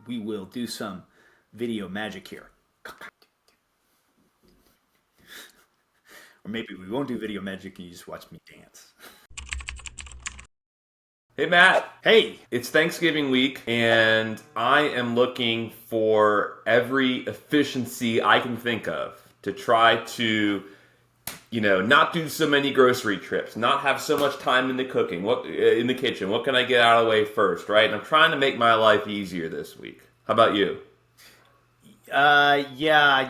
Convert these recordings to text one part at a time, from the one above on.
we will do some video magic here. Or maybe we won't do video magic and you just watch me dance. Hey Matt, Hey! it's Thanksgiving week and I am looking for every efficiency I can think of to try to, not do so many grocery trips, not have so much time in the kitchen. What can I get out of the way first, right? And I'm trying to make my life easier this week. How about you? Yeah,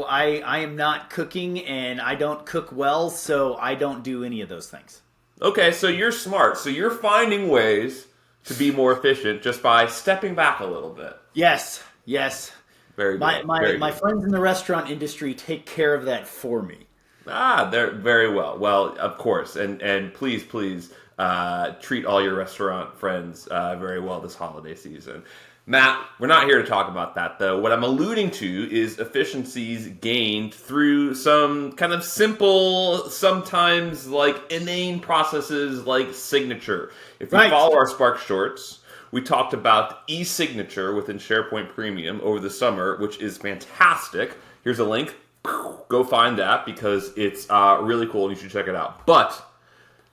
I am not cooking and I don't cook well, so I don't do any of those things. Okay, so you're smart. So you're finding ways to be more efficient just by stepping back a little bit. Yes, yes. Very My good. my Very my good. friends in the restaurant industry take care of that for me. They're very well. Well, of course, and please treat all your restaurant friends very well this holiday season. Matt, we're not here to talk about that though. What I'm alluding to is efficiencies gained through some kind of simple, sometimes like inane processes like signature. If you Right. follow our Spark Shorts, we talked about e-signature within SharePoint Premium over the summer, which is fantastic. Here's a link. Go find that because it's really cool and you should check it out. But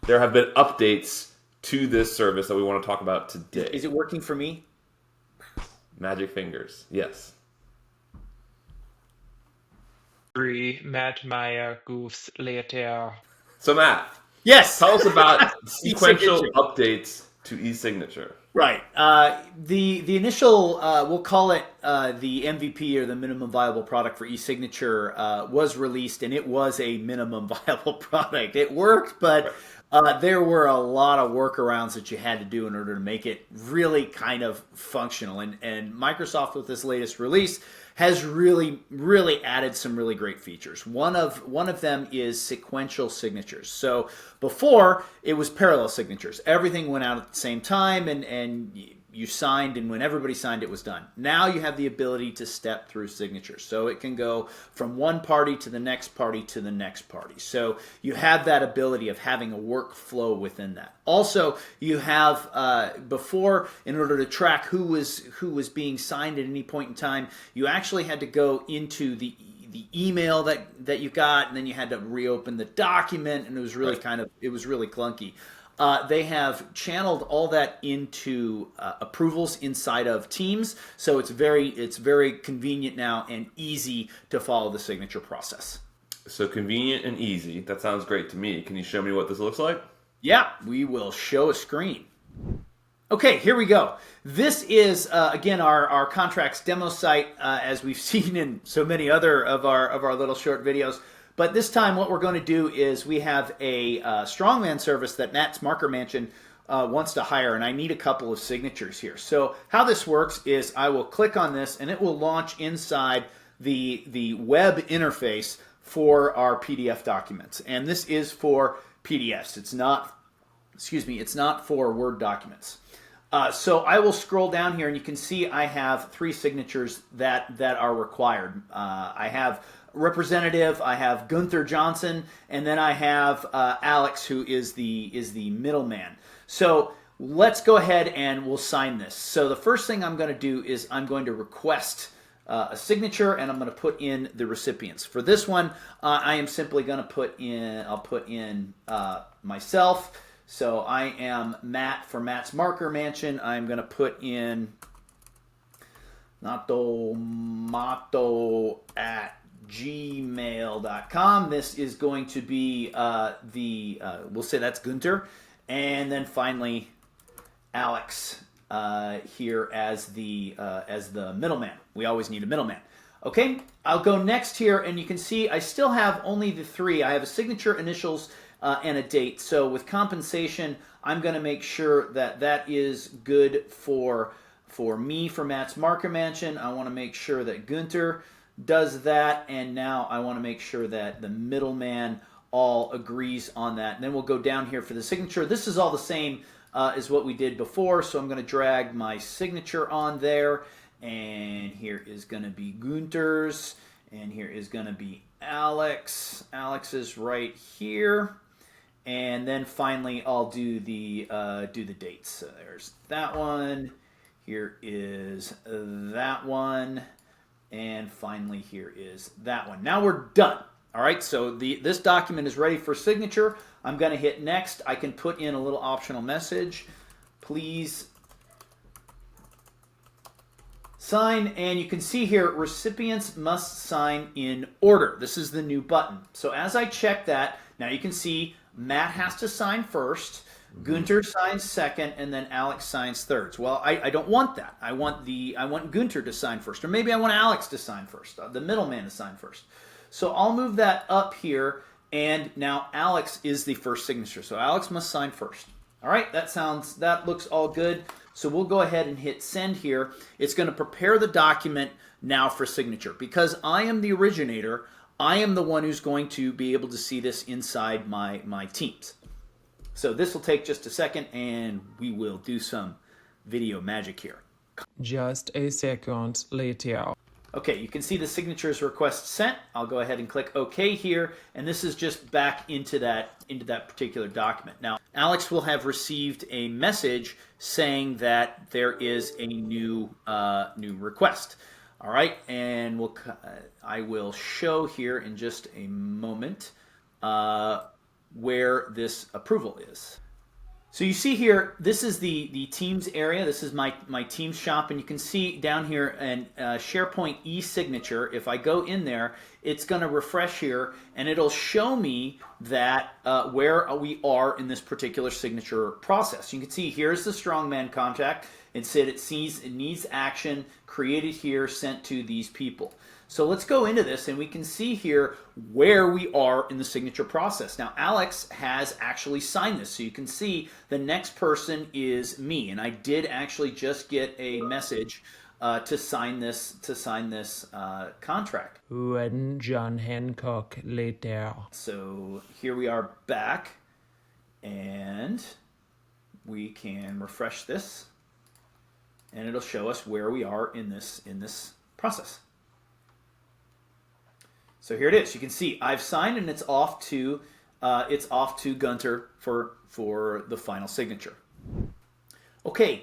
there have been updates to this service that we want to talk about today. Is it working for me? Magic fingers, yes. Three Mad Maya goofs later. So Matt, Yes. tell us about sequential E-signature. updates to e-signature. Right. The initial, we'll call it the MVP or the minimum viable product for e-signature was released, and it was a minimum viable product. It worked, but there were a lot of workarounds that you had to do in order to make it really kind of functional. And Microsoft, with this latest release, has really added some really great features. One of them is sequential signatures. So before it was parallel signatures. Everything went out at the same time and you signed, and when everybody signed, it was done. Now you have the ability to step through signatures. So it can go from one party to the next party to the next party. So you have that ability of having a workflow within that. Also, you have before, in order to track who was being signed at any point in time, you actually had to go into the email that you got, and then you had to reopen the document, and it was really it was really clunky. They have channeled all that into approvals inside of Teams, so it's very convenient now and easy to follow the signature process. So convenient and easy. That sounds great to me. Can you show me what this looks like? Yeah, we will show a screen. Okay, here we go. This is, again, our contracts demo site, as we've seen in so many other of our little short videos. But this time what we're going to do is we have a strongman service that Matt's Marker Mansion wants to hire, and I need a couple of signatures here. So how this works is I will click on this, and it will launch inside the web interface for our PDF documents. And this is for PDFs. It's not, it's not for Word documents. So I will scroll down here, and you can see I have 3 signatures that are required. I have representative, I have Gunther Johnson, and then I have Alex, who is the middleman. So let's go ahead and we'll sign this. So the first thing I'm going to do is I'm going to request a signature, and I'm going to put in the recipients. For this one, I am simply going to put in myself. So I am Matt for Matt's Marker Mansion. I'm going to put in Nato at gmail.com. This is going to be we'll say that's Gunter, and then finally Alex here as the middleman. We always need a middleman. Okay, I'll go next here, and you can see I still have only the 3. I have a signature, initials, and a date. So with compensation, I'm going to make sure that that is good for me for Matt's Marker Mansion. I want to make sure that Gunter does that, and now I want to make sure that the middleman all agrees on that. And then we'll go down here for the signature. This is all the same as what we did before, so I'm going to drag my signature on there, and here is going to be Gunter's, and here is going to be Alex. Alex is right here, and then finally I'll do the dates. So there's that one. Here is that one. And finally, here is that one. Now we're done. All right, so this document is ready for signature. I'm going to hit next. I can put in a little optional message. Please sign, and you can see here, recipients must sign in order. This is the new button. So as I check that, now you can see Matt has to sign first, Gunter signs second, and then Alex signs third. Well, I don't want that. I want Gunter to sign first, or maybe I want Alex to sign first, the middleman to sign first. So I'll move that up here, and now Alex is the first signature. So Alex must sign first. All right, that looks all good. So we'll go ahead and hit send here. It's going to prepare the document now for signature. Because I am the originator, I am the one who's going to be able to see this inside my Teams. So this will take just a second, and we will do some video magic here. Just a second later. Okay, you can see the signatures request sent. I'll go ahead and click OK here, and this is just back into that particular document. Now, Alex will have received a message saying that there is a new request. All right, and I will show here in just a moment where this approval is. So you see here, this is the Teams area. This is my Teams shop, and you can see down here an SharePoint e-signature. If I go in there, it's going to refresh here, and it'll show me that where we are in this particular signature process. You can see here's the strongman contact. It said it needs action created here, sent to these people. So let's go into this, and we can see here where we are in the signature process. Now, Alex has actually signed this, so you can see the next person is me, and I did actually just get a message to sign this contract. When John Hancock later. So here we are back, and we can refresh this, and it'll show us where we are in this process. So here it is. You can see I've signed, and it's off to Gunter for the final signature. Okay,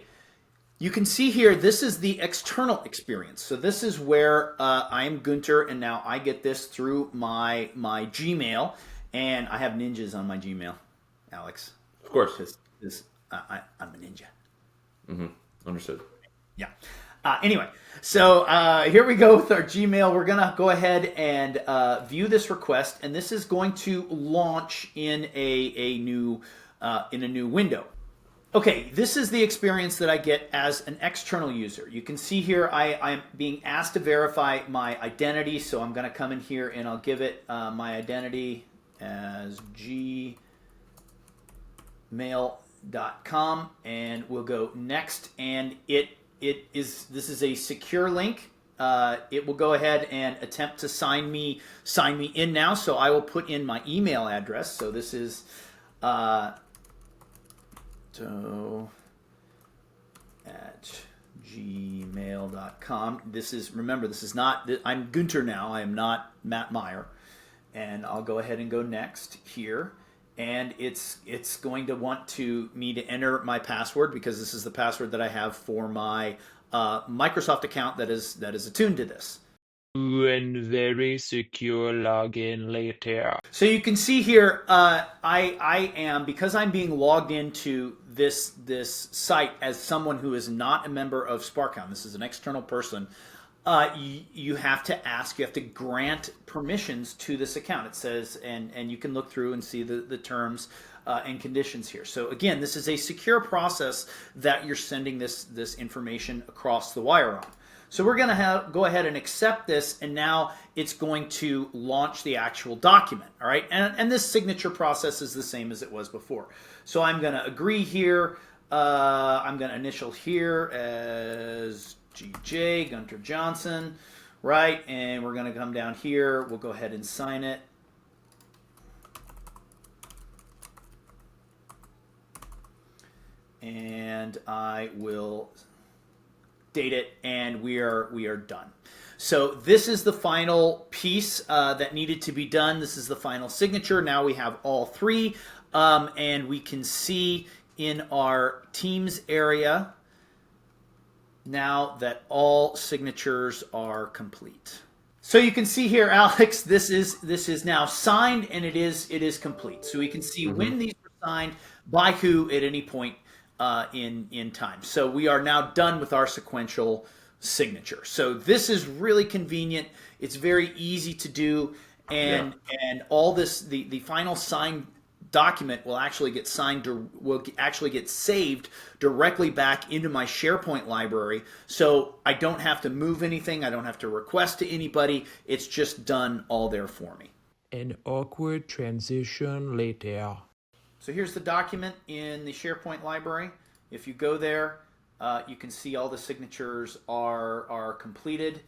you can see here this is the external experience. So this is where I'm Gunter, and now I get this through my Gmail, and I have ninjas on my Gmail, Alex. Of course, I'm a ninja. Mm-hmm. Understood. Yeah. Anyway, so here we go with our Gmail. We're going to go ahead and view this request, and this is going to launch in a new window. Okay, this is the experience that I get as an external user. You can see here I'm being asked to verify my identity, so I'm going to come in here and I'll give it my identity as gmail.com, and we'll go next, and this is a secure link. It will go ahead and attempt to sign me in now. So I will put in my email address. So this is at gmail.com. Remember, this is not, I'm Gunter now. I am not Matt Meyer. And I'll go ahead and go next here. And it's going to want me to enter my password, because this is the password that I have for my Microsoft account that is attuned to this. When very secure login later. So you can see here, I am, because I'm being logged into this site as someone who is not a member of SparkHound. This is an external person. You have to grant permissions to this account. It says, and you can look through and see the terms and conditions here. So again, this is a secure process that you're sending this information across the wire on. So we're going to go ahead and accept this, and now it's going to launch the actual document. All right, and this signature process is the same as it was before. So I'm going to agree here. I'm going to initial here as GJ, Gunter Johnson, right? And we're going to come down here. We'll go ahead and sign it. And I will date it, and we are done. So this is the final piece that needed to be done. This is the final signature. Now we have all three, and we can see in our Teams area now that all signatures are complete. So you can see here, Alex, this is now signed, and it is complete. So we can see when these were signed by who at any point in time. So we are now done with our sequential signature. So this is really convenient. It's very easy to do, and all this the final signed document will actually get saved directly back into my SharePoint library. So I don't have to move anything. I don't have to request to anybody. It's just done all there for me. An awkward transition later. So here's the document in the SharePoint library. If you go there, you can see all the signatures are completed.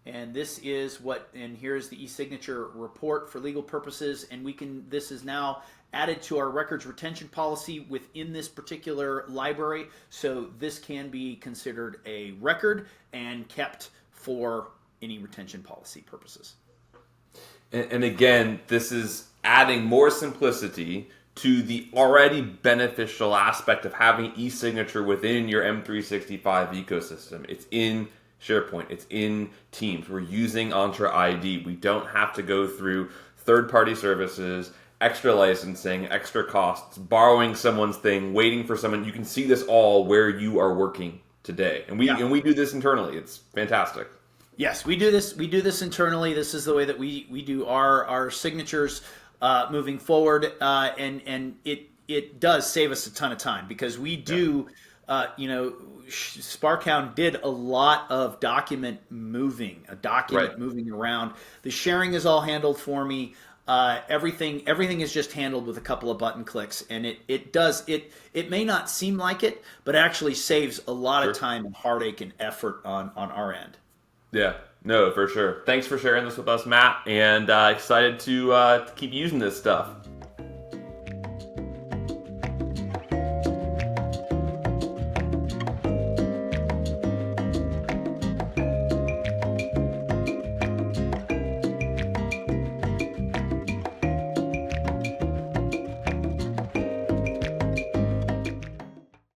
And this is and here's the e-signature report for legal purposes. And this is now added to our records retention policy within this particular library. So this can be considered a record and kept for any retention policy purposes. And again, this is adding more simplicity to the already beneficial aspect of having e-signature within your M365 ecosystem. It's in SharePoint, it's in Teams. We're using Entra ID. We don't have to go through third-party services, extra licensing, extra costs, borrowing someone's thing, waiting for someone. You can see this all where you are working today. And we do this internally. It's fantastic. Yes, we do this. We do this internally. This is the way that we do our signatures moving forward, and it does save us a ton of time because we do. Sparkhound did a lot of document moving around. The sharing is all handled for me. Everything is just handled with a couple of button clicks, and it may not seem like it, but actually saves a lot of time and heartache and effort on our end. Yeah, no, for sure. Thanks for sharing this with us, Matt, and excited to keep using this stuff.